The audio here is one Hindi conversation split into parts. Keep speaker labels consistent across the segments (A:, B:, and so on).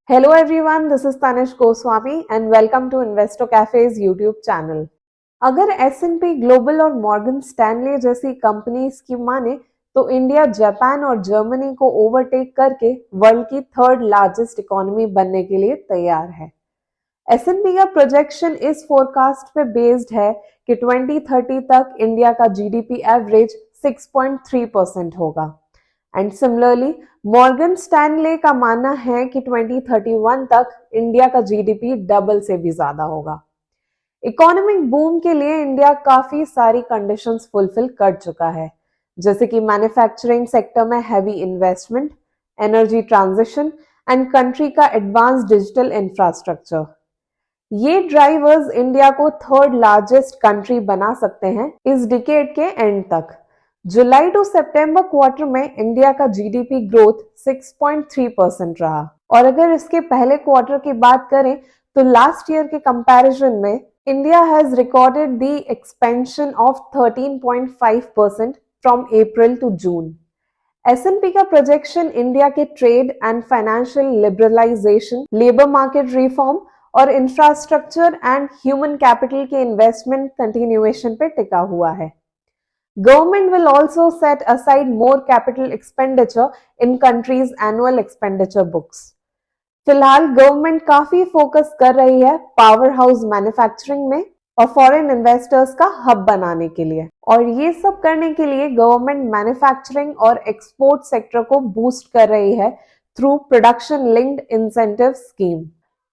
A: Hello everyone, this is Tanish Goswami and welcome to Investor Cafe's YouTube channel. अगर S&P ग्लोबल और मॉर्गन स्टैनले जैसी कंपनीज की माने तो इंडिया जापान और जर्मनी को ओवरटेक करके वर्ल्ड की थर्ड लार्जेस्ट इकोनॉमी बनने के लिए तैयार है। S&P का प्रोजेक्शन इस फोरकास्ट पे बेस्ड है कि 2030 तक इंडिया का जीडीपी एवरेज 6.3% होगा। एंड सिमिलरली मॉर्गन स्टैनले का मानना है कि 2031 तक इंडिया का जीडीपी डबल से भी ज्यादा होगा। इकोनॉमिक बूम के लिए इंडिया काफी सारी कंडीशंस फुलफिल कर चुका है, जैसे कि मैन्युफैक्चरिंग सेक्टर में heavy investment, energy transition and country का एडवांस डिजिटल इंफ्रास्ट्रक्चर। ये ड्राइवर्स इंडिया को थर्ड लार्जेस्ट कंट्री बना सकते हैं इस डिकेड के एंड तक। जुलाई टू सितंबर क्वार्टर में इंडिया का जीडीपी ग्रोथ 6.3% रहा और अगर इसके पहले क्वार्टर की बात करें तो लास्ट ईयर के कंपैरिजन में India has recorded the expansion of 13.5% from April to June. S&P का प्रोजेक्शन इंडिया के trade and financial liberalisation, labour market reform और इंफ्रास्ट्रक्चर एंड ह्यूमन कैपिटल के इन्वेस्टमेंट कंटिन्यूएशन पे टिका हुआ है। Government will also set aside more capital expenditure in country's annual expenditure books. फिलहाल गवर्नमेंट काफी फोकस कर रही है पावर हाउस मैन्युफैक्चरिंग में और फॉरेन इन्वेस्टर्स का हब बनाने के लिए, और ये सब करने के लिए गवर्नमेंट मैन्युफैक्चरिंग और एक्सपोर्ट सेक्टर को बूस्ट कर रही है through production linked incentive scheme.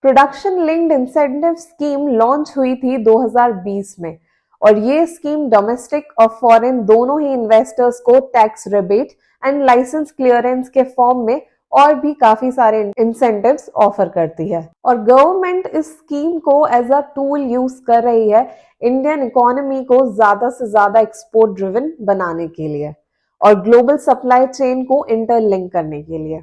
A: Production linked incentive scheme launch हुई थी 2020 में और ये स्कीम डोमेस्टिक और फॉरेन दोनों ही इन्वेस्टर्स को tax rebate and licence clearance के फॉर्म में और भी काफी सारे इंसेंटिव्स ऑफर करती है, और गवर्नमेंट इस स्कीम को एज अ टूल यूज कर रही है इंडियन इकोनॉमी को ज्यादा से ज्यादा एक्सपोर्ट ड्रिवन बनाने के लिए और ग्लोबल सप्लाई चेन को इंटरलिंक करने के लिए।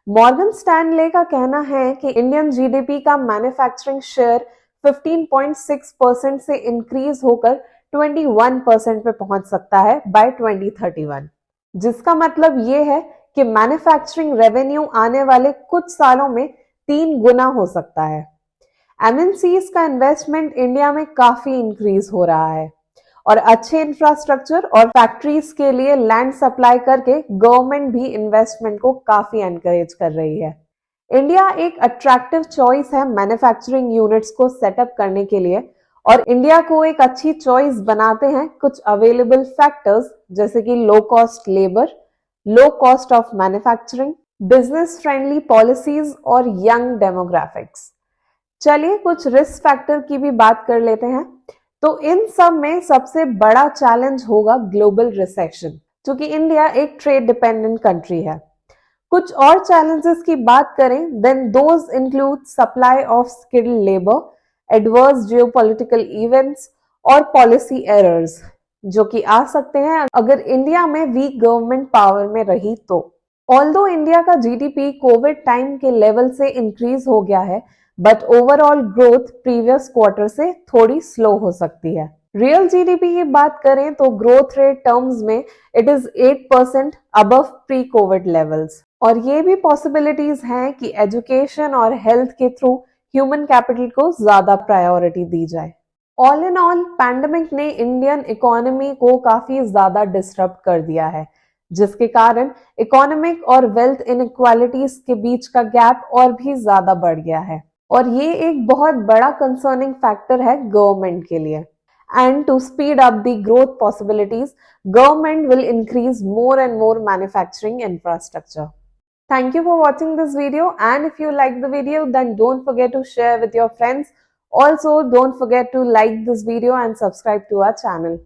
A: मॉर्गन स्टैनले का कहना है कि इंडियन जीडीपी का मैन्युफैक्चरिंग शेयर 15.6% से इंक्रीज होकर 21% पे पहुंच सकता है बाय 2031, जिसका मतलब ये है कि मैन्युफैक्चरिंग रेवेन्यू आने वाले कुछ सालों में 3 गुना हो सकता है। एमएनसीज का इन्वेस्टमेंट इंडिया में काफी इंक्रीज हो रहा है और अच्छे इंफ्रास्ट्रक्चर और फैक्ट्रीज के लिए लैंड सप्लाई करके गवर्नमेंट भी इन्वेस्टमेंट को काफी एनकरेज कर रही है। इंडिया एक अट्रैक्टिव चॉइस है मैन्युफैक्चरिंग यूनिट्स को सेटअप करने के लिए, और इंडिया को एक अच्छी चॉइस बनाते हैं कुछ अवेलेबल फैक्टर्स जैसे कि low cost labour, low cost of manufacturing, business friendly policies और यंग डेमोग्राफिक्स। चलिए कुछ रिस्क फैक्टर की भी बात कर लेते हैं। तो इन सब में सबसे बड़ा चैलेंज होगा ग्लोबल रिसेशन, क्योंकि इंडिया एक ट्रेड डिपेंडेंट कंट्री है। कुछ और चैलेंजेस की बात करें then those include supply of skilled labour, adverse geopolitical events और पॉलिसी एरर्स जो कि आ सकते हैं अगर इंडिया में वीक गवर्नमेंट पावर में रही तो। ऑल्दो इंडिया का जीडीपी कोविड टाइम के लेवल से इंक्रीज हो गया है, but overall growth previous quarter से थोड़ी स्लो हो सकती है। रियल जीडीपी की बात करें तो ग्रोथ रेट टर्म्स में it is 8% above pre Covid levels, और ये भी पॉसिबिलिटीज हैं कि एजुकेशन और हेल्थ के थ्रू ह्यूमन कैपिटल को ज्यादा प्रायोरिटी दी जाए। ऑल इन ऑल पैंडेमिक ने इंडियन इकोनॉमी को काफी ज्यादा डिस्टर्ब कर दिया है, जिसके कारण इकोनॉमिक और वेल्थ इनइक्वालिटीज के बीच का गैप और भी ज्यादा बढ़ गया है, और ये एक बहुत बड़ा कंसर्निंग फैक्टर है गवर्नमेंट के लिए। And to speed up the growth possibilities, government will increase more and more manufacturing infrastructure. Thank you for watching this video, and if you like the video then don't forget to share with your friends. Also don't forget to like this video and subscribe to our channel.